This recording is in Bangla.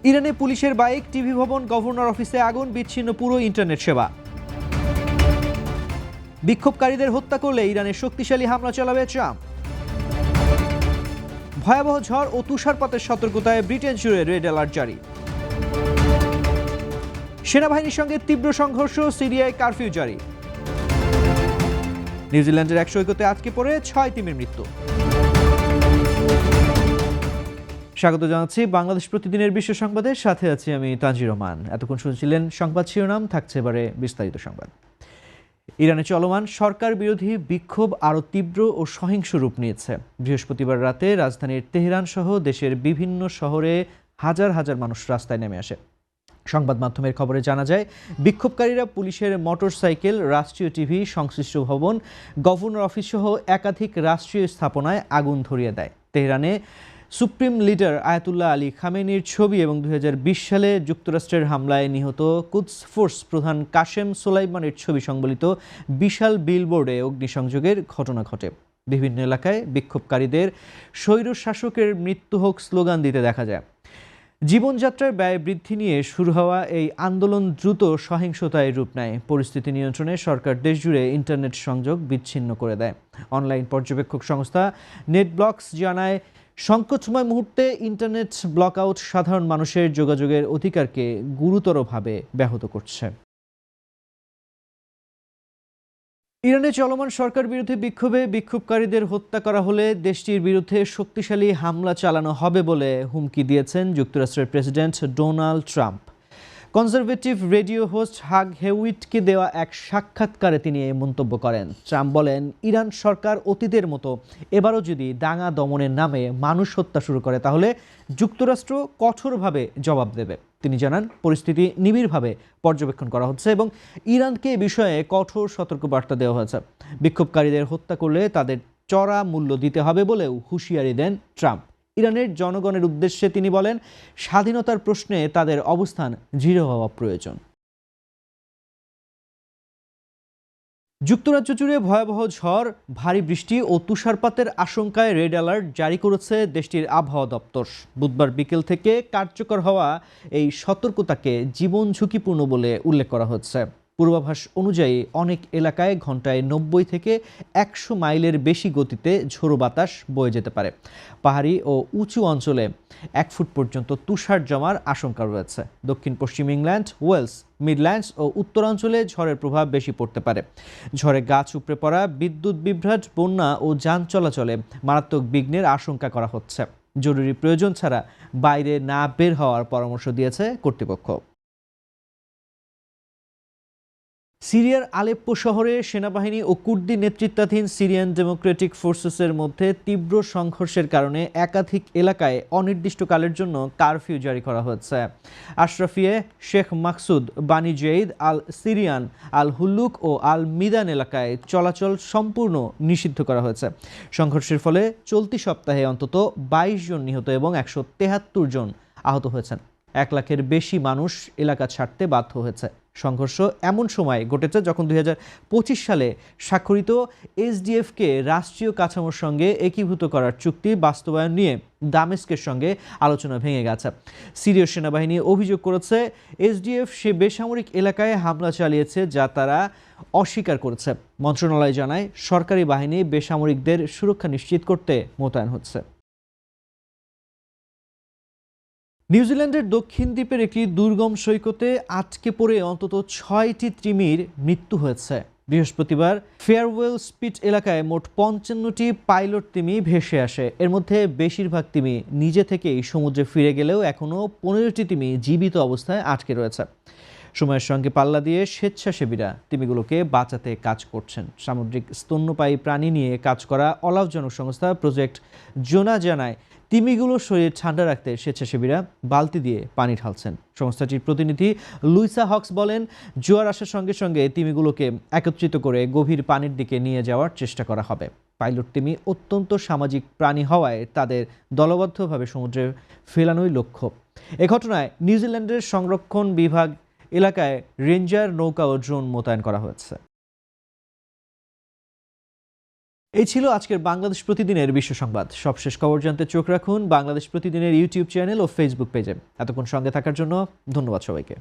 ইরানে পুলিশের বাইক, টিভি ভবন, গভর্নর অফিসে আগুন, বিচ্ছিন্ন পুরো ইন্টারনেট সেবা। বিক্ষোভকারীদের হত্যা করলে ইরানের শক্তিশালী হামলা চালাবে ট্রাম্প। ভয়াবহ ঝড় ও তুষারপাতের সতর্কতায় ব্রিটেন জুড়ে রেড অ্যালার্ট জারি। সেনাবাহিনীর সঙ্গে তীব্র সংঘর্ষ, সিরিয়ায় কারফিউ জারি। নিউজিল্যান্ডের এক সৈকতে আটকে পড়ে 6 তিমির মৃত্যু। স্বাগত জানাচ্ছি বাংলাদেশ প্রতিদিনের বিশ্ব সংবাদের সাথে আছি আমি তানজির রহমান। এতক্ষণ শুনছিলেন সংবাদ শিরোনাম, থাকছে এবারে বিস্তারিত সংবাদ। ইরানে চলমান সরকার বিরোধী বিক্ষোভ আরও তীব্র ও সহিংস রূপ নিয়েছে। বৃহস্পতিবার রাতে রাজধানীর তেহরান সহ দেশের বিভিন্ন শহরে হাজার হাজার মানুষ রাস্তায় নেমে আসে। সংবাদ মাধ্যমের খবরে জানা যায়, বিক্ষোভকারীরা পুলিশের মোটরসাইকেল, রাষ্ট্রীয় টিভি, সংশ্লিষ্ট ভবন, গভর্নর অফিস সহ একাধিক রাষ্ট্রীয় স্থাপনায় আগুন ধরিয়ে দেয়। তেহরানে সুপ্রিম লিডার আয়াতুল্লাহ আলী খামেনির ছবি এবং 2020 সালে যুক্তরাষ্ট্রের হামলায় নিহত কুদস ফোর্স প্রধান কাশেম সোলাইমানের ছবি সংবলিত বিশাল বিলবোর্ডে অগ্নিসংযোগের ঘটনা ঘটে। বিভিন্ন এলাকায় বিক্ষোভকারীদের স্বৈরশাসকের মৃত্যু হোক স্লোগান দিতে দেখা যায়। জীবনযাত্রার ব্যয় বৃদ্ধি নিয়ে শুরু হওয়া এই আন্দোলন দ্রুত সহিংসতায় রূপ নেয়। পরিস্থিতি নিয়ন্ত্রণে সরকার দেশজুড়ে ইন্টারনেট সংযোগ বিচ্ছিন্ন করে দেয়। অনলাইন পর্যবেক্ষক সংস্থা নেটব্লকস জানায়, সংকটময় মুহূর্তে ইন্টারনেট ব্লকআউট সাধারণ মানুষের যোগাযোগের অধিকারকে গুরুতরভাবে ব্যাহত করছে। ইরানে চলমান সরকার বিরোধী বিক্ষোভে বিক্ষোভকারীদের হত্যা করা হলে দেশটির বিরুদ্ধে শক্তিশালী হামলা চালানো হবে বলে হুমকি দিয়েছেন যুক্তরাষ্ট্রের president Donald Trump. Conservative radio host Hugh হেউইটকে দেওয়া এক সাক্ষাৎকারে তিনি এই মন্তব্য করেন। ট্রাম্প বলেন, ইরান সরকার অতীতের মতো এবারও যদি দাঙ্গা দমনের নামে মানুষ হত্যা শুরু করে তাহলে যুক্তরাষ্ট্র কঠোরভাবে জবাব দেবে। তিনি জানান, পরিস্থিতি নিবিড়ভাবে পর্যবেক্ষণ করা হচ্ছে এবং ইরানকে এ বিষয়ে কঠোর সতর্কবার্তা দেওয়া হয়েছে। বিক্ষোভকারীদের হত্যা করলে তাদের চড়া মূল্য দিতে হবে বলেও হুঁশিয়ারি দেন ট্রাম্প। ইরানের জনগণের উদ্দেশ্যে তিনি বলেন, স্বাধীনতার প্রশ্নে তাদের অবস্থান দৃঢ় হওয়া প্রয়োজন। যুক্তরাজ্য জুড়ে ভয়াবহ ঝড়, ভারী বৃষ্টি ও তুষারপাতের আশঙ্কায় রেড অ্যালার্ট জারি করেছে দেশটির আবহাওয়া দপ্তর। বুধবার বিকেল থেকে কার্যকর হওয়া এই সতর্কতাকে জীবন ঝুঁকিপূর্ণ বলে উল্লেখ করা হচ্ছে। পূর্বাভাস অনুযায়ী অনেক এলাকায় ঘন্টায় 90 থেকে 100 মাইলের বেশি গতিতে ঝোড়ো বাতাস বয়ে যেতে পারে। পাহাড়ি ও উঁচু অঞ্চলে 1 ফুট পর্যন্ত তুষার জমার আশঙ্কা রয়েছে। দক্ষিণ পশ্চিম ইংল্যান্ড, ওয়েলস, মিডল্যান্ডস ও উত্তরাঞ্চলে ঝড়ের প্রভাব বেশি পড়তে পারে। ঝড়ে গাছ উপড়ে পড়া, বিদ্যুৎ বিভ্রাট, বন্যা ও যান চলাচলে মারাত্মক বিঘ্নের আশঙ্কা করা হচ্ছে। জরুরি প্রয়োজন ছাড়া বাইরে না বের হওয়ার পরামর্শ দিয়েছে কর্তৃপক্ষ। সিরিয়ার আলেপ্পো শহরে সেনাবাহিনী ও কুর্দি নেতৃত্বাধীন সিরিয়ান ডেমোক্রেটিক ফোর্সেসের মধ্যে তীব্র সংঘর্ষের কারণে একাধিক এলাকায় অনির্দিষ্টকালের জন্য কারফিউ জারি করা হয়েছে। আশরাফিয়ে, শেখ মাকসুদ, বানি জেইদ, আল সিরিয়ান, আল হুল্লুক ও আল মিদান এলাকায় চলাচল সম্পূর্ণ নিষিদ্ধ করা হয়েছে। সংঘর্ষের ফলে চলতি সপ্তাহে অন্তত 22 জন নিহত এবং 173 জন আহত হয়েছেন। 1 লাখের বেশি মানুষ এলাকা ছাড়তে বাধ্য হয়েছে। সংঘর্ষ এমন সময় ঘটেছে যখন 2025 সালে স্বাক্ষরিত এসডিএফকে রাষ্ট্রীয় কাঠামোর সঙ্গে একীভূত করার চুক্তি বাস্তবায়ন নিয়ে দামেস্কের সঙ্গে আলোচনা ভেঙে গেছে। সিরীয় সেনাবাহিনী অভিযোগ করেছে, এসডিএফ সে বেসামরিক এলাকায় হামলা চালিয়েছে যা তারা অস্বীকার করেছে। মন্ত্রণালয় জানায়, সরকারি বাহিনী বেসামরিকদের সুরক্ষা নিশ্চিত করতে মোতায়েন হচ্ছে। নিউজিল্যান্ডের দক্ষিণ দ্বীপের একটি দুর্গম সৈকতে আটকে পড়ে অন্তত 6টি তিমির মৃত্যু হয়েছে। বৃহস্পতিবার ফেয়ারওয়েল স্পিট এলাকায় মোট 55টি পাইলট তিমি ভেসে আসে। এর মধ্যে বেশিরভাগ তিমি নিজে থেকেই সমুদ্রে ফিরে গেলেও এখনও 15টি তিমি জীবিত অবস্থায় আটকে রয়েছে। সময়ের সঙ্গে পাল্লা দিয়ে স্বেচ্ছাসেবীরা তিমিগুলোকে বাঁচাতে কাজ করছেন। সামুদ্রিক স্তন্যপায়ী প্রাণী নিয়ে কাজ করা অলাভজনক সংস্থা প্রজেক্ট জোনা জানায়, তিমিগুলোর শরীর ঠান্ডা রাখতে স্বেচ্ছাসেবীরা বালতি দিয়ে পানি ঢালছেন। সংস্থাটির প্রতিনিধি লুইসা হক্স বলেন, জোয়ার আসার সঙ্গে সঙ্গে তিমিগুলোকে একত্রিত করে গভীর পানির দিকে নিয়ে যাওয়ার চেষ্টা করা হবে। পাইলট তিমি অত্যন্ত সামাজিক প্রাণী হওয়ায় তাদের দলবদ্ধভাবে সমুদ্রে ফেলানোই লক্ষ্য। এ ঘটনায় নিউজিল্যান্ডের সংরক্ষণ বিভাগ এলাকায় রেঞ্জার নৌকা ও ড্রোন মোতায়েন করা হয়েছে। এই ছিল আজকের বাংলাদেশ প্রতিদিনের বিশ্ব সংবাদ। সবশেষ খবর জানতে চোখ রাখুন বাংলাদেশ প্রতিদিনের ইউটিউব চ্যানেল ও ফেসবুক পেজে। এতক্ষণ সঙ্গে থাকার জন্য ধন্যবাদ সবাইকে।